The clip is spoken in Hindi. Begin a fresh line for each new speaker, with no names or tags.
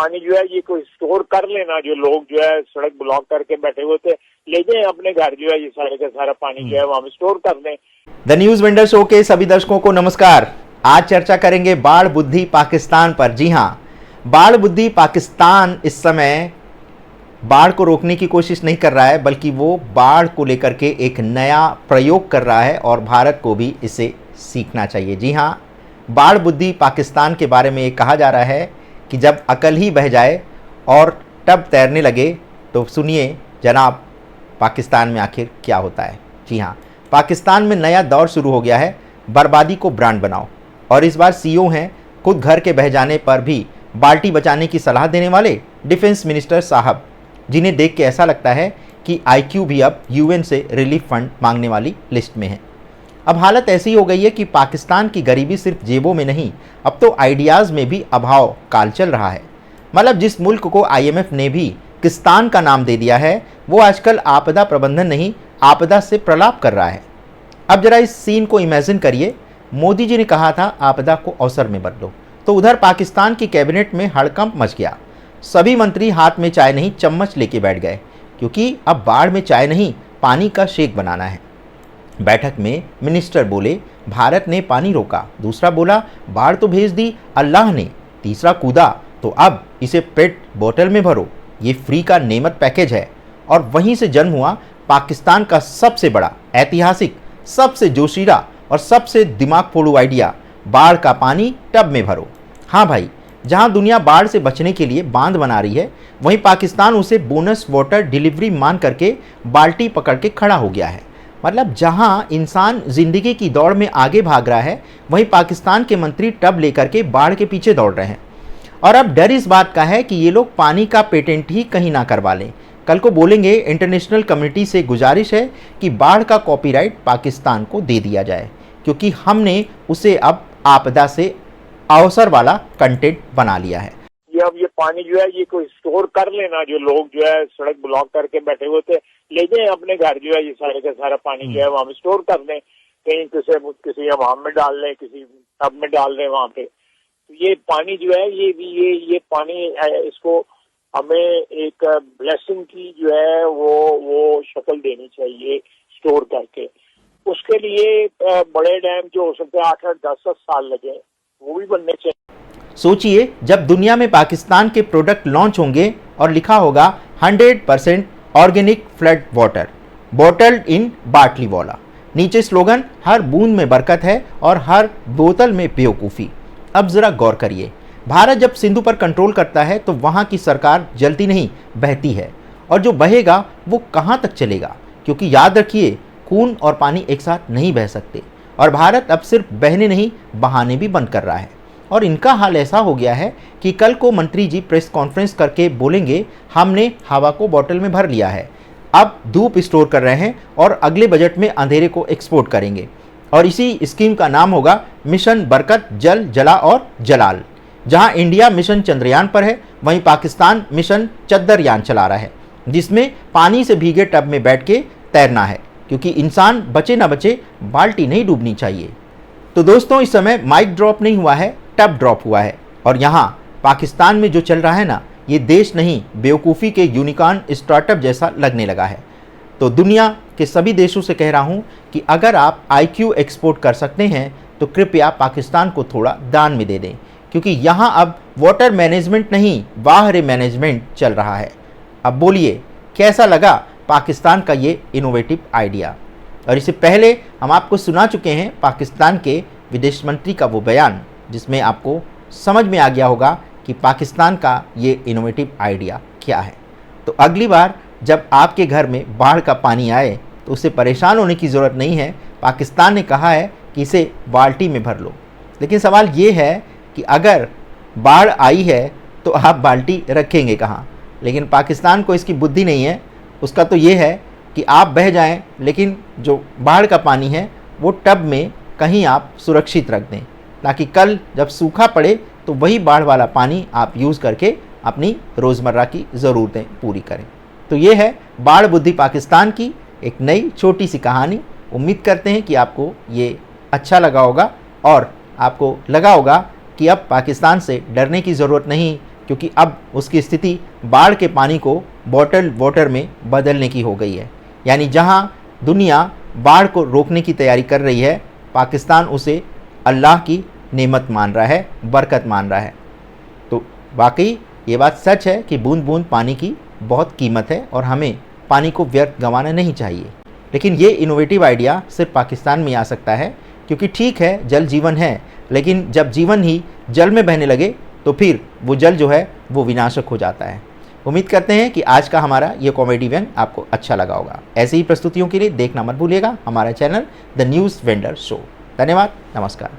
पानी जो है ये कोई स्टोर कर लेना, जो लोग जो है सड़क ब्लॉक करके बैठे हुए थे ले जाएं अपने घर, जो है ये सारे का सारा पानी जो है वहां स्टोर कर दें।
द न्यूज वेंडर शो के सभी दर्शकों को नमस्कार। आज चर्चा करेंगे बाढ़ बुद्धि पाकिस्तान पर। जी हाँ, बाढ़ बुद्धि पाकिस्तान इस समय बाढ़ को रोकने की कोशिश नहीं कर रहा है, बल्कि वो बाढ़ को लेकर के एक नया प्रयोग कर रहा है और भारत को भी इसे सीखना चाहिए। जी हाँ, बाढ़ बुद्धि पाकिस्तान के बारे में ये कहा जा रहा है कि जब अकल ही बह जाए और टब तैरने लगे तो सुनिए जनाब पाकिस्तान में आखिर क्या होता है। जी हाँ, पाकिस्तान में नया दौर शुरू हो गया है, बर्बादी को ब्रांड बनाओ। और इस बार सीईओ हैं खुद घर के बह जाने पर भी बाल्टी बचाने की सलाह देने वाले डिफेंस मिनिस्टर साहब, जिन्हें देख के ऐसा लगता है कि आईक्यू भी अब यूएन से रिलीफ फंड मांगने वाली लिस्ट में है। अब हालत ऐसी हो गई है कि पाकिस्तान की गरीबी सिर्फ जेबों में नहीं, अब तो आइडियाज़ में भी अभाव काल चल रहा है। मतलब जिस मुल्क को आईएमएफ ने भी किस्तान का नाम दे दिया है, वो आजकल आपदा प्रबंधन नहीं, आपदा से प्रलाप कर रहा है। अब जरा इस सीन को इमेजिन करिए। मोदी जी ने कहा था आपदा को अवसर में बदलो, तो उधर पाकिस्तान की कैबिनेट में हड़कंप मच गया। सभी मंत्री हाथ में चाय नहीं चम्मच लेके बैठ गए, क्योंकि अब बाढ़ में चाय नहीं पानी का शेक बनाना है। बैठक में मिनिस्टर बोले भारत ने पानी रोका, दूसरा बोला बाढ़ तो भेज दी अल्लाह ने, तीसरा कूदा तो अब इसे पेट बोतल में भरो, ये फ्री का नेमत पैकेज है। और वहीं से जन्म हुआ पाकिस्तान का सबसे बड़ा, ऐतिहासिक, सबसे जोशीला और सबसे दिमाग फोड़ू आइडिया, बाढ़ का पानी टब में भरो। हाँ भाई, जहां दुनिया बाढ़ से बचने के लिए बांध बना रही है, वहीं पाकिस्तान उसे बोनस वाटर डिलीवरी मान करके बाल्टी पकड़ के खड़ा हो गया है। मतलब जहां इंसान जिंदगी की दौड़ में आगे भाग रहा है, वहीं पाकिस्तान के मंत्री टब लेकर के बाढ़ के पीछे दौड़ रहे हैं। और अब डर इस बात का है कि ये लोग पानी का पेटेंट ही कहीं ना करवा लें। कल को बोलेंगे इंटरनेशनल कम्युनिटी से गुजारिश है कि बाढ़ का कॉपीराइट पाकिस्तान को दे दिया जाए, क्योंकि हमने उसे अब आपदा से अवसर वाला कंटेंट बना लिया है।
अब ये पानी जो है ये कोई स्टोर कर लेना, जो लोग जो है सड़क ब्लॉक करके बैठे हुए थे ले जाएं अपने घर, जो है ये सारे का सारा पानी जो है वहां स्टोर कर दें, कहीं किसी अवाम में डाल लें, किसी टब में डाल दें वहां पे। तो ये पानी जो है ये पानी इसको हमें एक ब्लेसिंग की जो है वो शक्ल देनी चाहिए स्टोर करके। उसके लिए बड़े डैम जो हो सकते हैं 8-8, 10-10 साल लगे वो भी बनने चाहिए।
सोचिए जब दुनिया में पाकिस्तान के प्रोडक्ट लॉन्च होंगे और लिखा होगा 100% ऑर्गेनिक फ्लड वाटर बॉटल्ड इन बाटली वाला, नीचे स्लोगन हर बूंद में बरकत है और हर बोतल में बेवकूफ़ी। अब ज़रा गौर करिए, भारत जब सिंधु पर कंट्रोल करता है तो वहाँ की सरकार जलती नहीं बहती है, और जो बहेगा वो कहाँ तक चलेगा, क्योंकि याद रखिए खून और पानी एक साथ नहीं बह सकते। और भारत अब सिर्फ बहने नहीं बहाने भी बंद कर रहा है। और इनका हाल ऐसा हो गया है कि कल को मंत्री जी प्रेस कॉन्फ्रेंस करके बोलेंगे हमने हवा को बोतल में भर लिया है, अब धूप स्टोर कर रहे हैं और अगले बजट में अंधेरे को एक्सपोर्ट करेंगे। और इसी स्कीम का नाम होगा मिशन बरकत जल जला और जलाल। जहां इंडिया मिशन चंद्रयान पर है, वहीं पाकिस्तान मिशन चद्दरयान चला रहा है, जिसमें पानी से भीगे टब में बैठ के तैरना है, क्योंकि इंसान बचे ना बचे बाल्टी नहीं डूबनी चाहिए। तो दोस्तों, इस समय माइक ड्रॉप नहीं हुआ है, टब ड्रॉप हुआ है। और यहाँ पाकिस्तान में जो चल रहा है ना, ये देश नहीं बेवकूफ़ी के यूनिकॉर्न स्टार्टअप जैसा लगने लगा है। तो दुनिया के सभी देशों से कह रहा हूँ कि अगर आप आईक्यू एक्सपोर्ट कर सकते हैं तो कृपया पाकिस्तान को थोड़ा दान में दे दें, क्योंकि यहाँ अब वाटर मैनेजमेंट नहीं बाहरी मैनेजमेंट चल रहा है। अब बोलिए कैसा लगा पाकिस्तान का ये इनोवेटिव आइडिया। और इससे पहले हम आपको सुना चुके हैं पाकिस्तान के विदेश मंत्री का वो बयान, जिसमें आपको समझ में आ गया होगा कि पाकिस्तान का ये इनोवेटिव आइडिया क्या है। तो अगली बार जब आपके घर में बाढ़ का पानी आए तो उससे परेशान होने की ज़रूरत नहीं है। पाकिस्तान ने कहा है कि इसे बाल्टी में भर लो, लेकिन सवाल ये है कि अगर बाढ़ आई है तो आप बाल्टी रखेंगे कहाँ। लेकिन पाकिस्तान को इसकी बुद्धि नहीं है। उसका तो ये है कि आप बह जाएं, लेकिन जो बाढ़ का पानी है वो टब में कहीं आप सुरक्षित रख दें, ताकि कल जब सूखा पड़े तो वही बाढ़ वाला पानी आप यूज़ करके अपनी रोज़मर्रा की ज़रूरतें पूरी करें। तो ये है बाढ़ बुद्धि पाकिस्तान की एक नई छोटी सी कहानी। उम्मीद करते हैं कि आपको ये अच्छा लगा होगा और आपको लगा होगा कि अब पाकिस्तान से डरने की ज़रूरत नहीं, क्योंकि अब उसकी स्थिति बाढ़ के पानी को बॉटल्ड वाटर में बदलने की हो गई है। यानी जहां दुनिया बाढ़ को रोकने की तैयारी कर रही है, पाकिस्तान उसे अल्लाह की नेमत मान रहा है, बरकत मान रहा है। तो वाकई ये बात सच है कि बूंद बूंद पानी की बहुत कीमत है और हमें पानी को व्यर्थ गंवाना नहीं चाहिए। लेकिन ये इनोवेटिव आइडिया सिर्फ पाकिस्तान में आ सकता है, क्योंकि ठीक है जल जीवन है, लेकिन जब जीवन ही जल में बहने लगे तो फिर वो जल जो है वो विनाशक हो जाता है। उम्मीद करते हैं कि आज का हमारा ये कॉमेडी व्यंग आपको अच्छा लगा होगा। ऐसी ही प्रस्तुतियों के लिए देखना मत भूलिएगा हमारा channel the news vendor show. धन्यवाद, नमस्कार।